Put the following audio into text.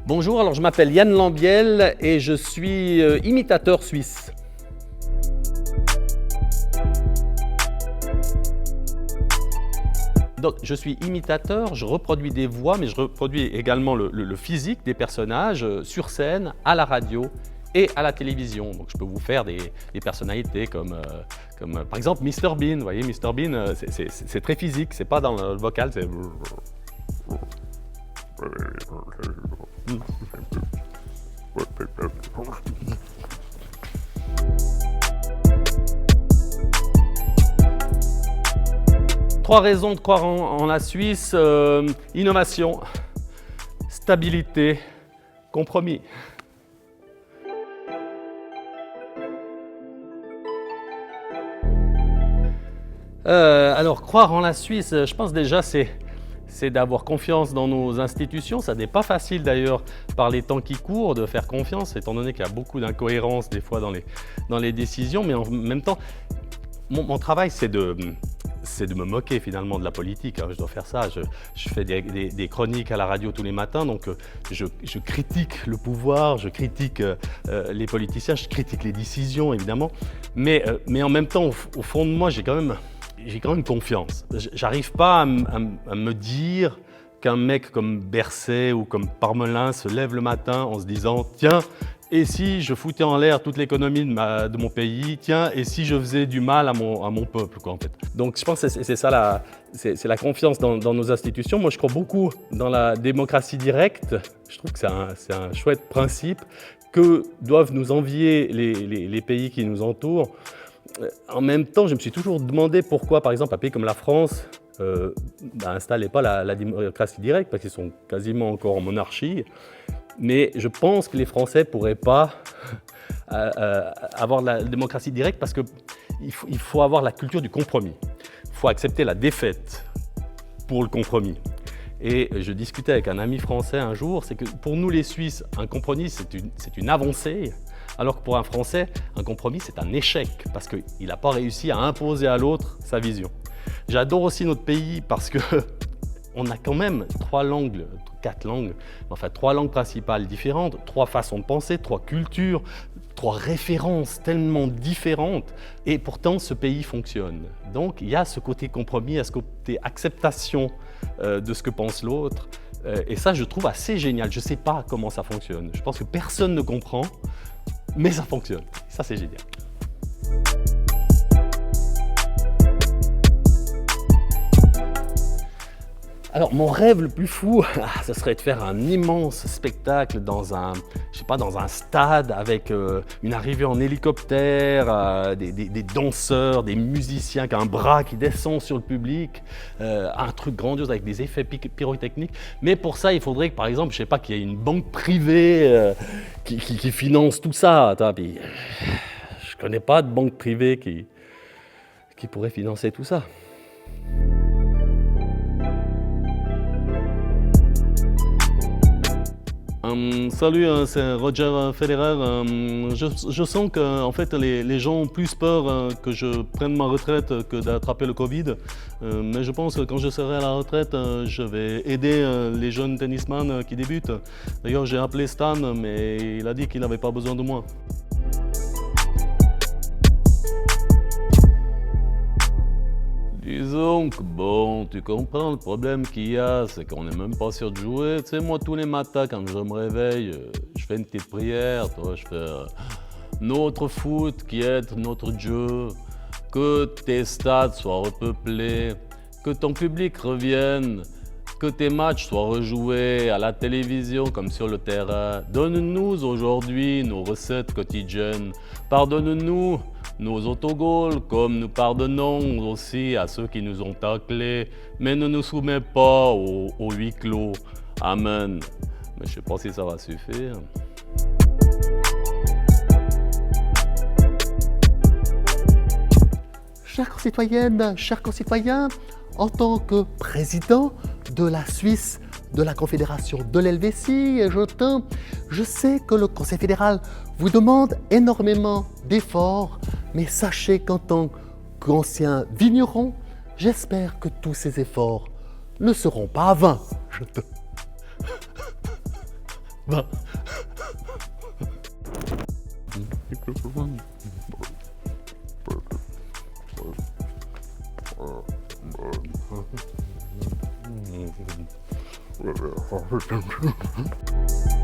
Bonjour, alors je m'appelle Yann Lambiel et je suis imitateur suisse. Donc je suis imitateur, je reproduis des voix, mais je reproduis également le physique des personnages sur scène, à la radio et à la télévision. Donc je peux vous faire des personnalités comme par exemple Mr Bean. Vous voyez, Mr Bean, c'est très physique, c'est pas dans le vocal, c'est... Trois raisons de croire en la Suisse, innovation, stabilité, compromis. Alors, croire en la Suisse, je pense déjà c'est d'avoir confiance dans nos institutions. Ça n'est pas facile d'ailleurs par les temps qui courent de faire confiance, étant donné qu'il y a beaucoup d'incohérences des fois dans les décisions, mais en même temps, mon travail c'est de me moquer finalement de la politique. Je dois faire ça, je fais des chroniques à la radio tous les matins, donc je critique le pouvoir, je critique les politiciens, je critique les décisions évidemment, mais en même temps au fond de moi j'ai quand même confiance. J'arrive pas à me dire qu'un mec comme Berset ou comme Parmelin se lève le matin en se disant « Tiens, et si je foutais en l'air toute l'économie de mon pays, tiens, et si je faisais du mal à mon peuple, quoi, en fait. » Donc je pense que c'est ça, c'est la confiance dans nos institutions. Moi, je crois beaucoup dans la démocratie directe. Je trouve que c'est un chouette principe que doivent nous envier les pays qui nous entourent. En même temps, je me suis toujours demandé pourquoi, par exemple, un pays comme la France n'installait pas la démocratie directe, parce qu'ils sont quasiment encore en monarchie. Mais je pense que les Français ne pourraient pas avoir la démocratie directe parce qu'il faut avoir la culture du compromis. Il faut accepter la défaite pour le compromis. Et je discutais avec un ami français un jour, c'est que pour nous les Suisses, un compromis c'est une avancée, alors que pour un Français, un compromis c'est un échec parce qu'il n'a pas réussi à imposer à l'autre sa vision. J'adore aussi notre pays parce qu'on a quand même trois langues principales différentes, trois façons de penser, trois cultures, trois références tellement différentes, et pourtant ce pays fonctionne. Donc il y a ce côté compromis, il y a ce côté acceptation de ce que pense l'autre, et ça je trouve assez génial. Je ne sais pas comment ça fonctionne, je pense que personne ne comprend, mais ça fonctionne, ça c'est génial. Alors mon rêve le plus fou, ce serait de faire un immense spectacle dans un stade avec une arrivée en hélicoptère, des danseurs, des musiciens, un bras qui descend sur le public, un truc grandiose avec des effets pyrotechniques. Mais pour ça, il faudrait que, par exemple, qu'il y ait une banque privée qui finance tout ça. Puis, je connais pas de banque privée qui pourrait financer tout ça. Salut, c'est Roger Federer. Je sens que en fait, les gens ont plus peur que je prenne ma retraite que d'attraper le Covid. Mais je pense que quand je serai à la retraite, je vais aider les jeunes tennisman qui débutent. D'ailleurs, j'ai appelé Stan, mais il a dit qu'il n'avait pas besoin de moi. Disons que bon, tu comprends, le problème qu'il y a, c'est qu'on n'est même pas sûr de jouer. Tu sais, moi, tous les matins, quand je me réveille, je fais une petite prière, je fais notre foot qui est notre jeu, que tes stades soient repeuplés, que ton public revienne, que tes matchs soient rejoués à la télévision comme sur le terrain. Donne-nous aujourd'hui nos recettes quotidiennes. Pardonne-nous nos autogols, comme nous pardonnons aussi à ceux qui nous ont taclés, mais ne nous soumets pas au huis clos. Amen. Mais je ne sais pas si ça va suffire. Chères concitoyennes, chers concitoyens, en tant que président de la Suisse, de la Confédération de l'Helvétie, je sais que le Conseil fédéral vous demande énormément d'efforts, mais sachez qu'en tant qu'ancien vigneron, j'espère que tous ces efforts ne seront pas vains. va. Mm.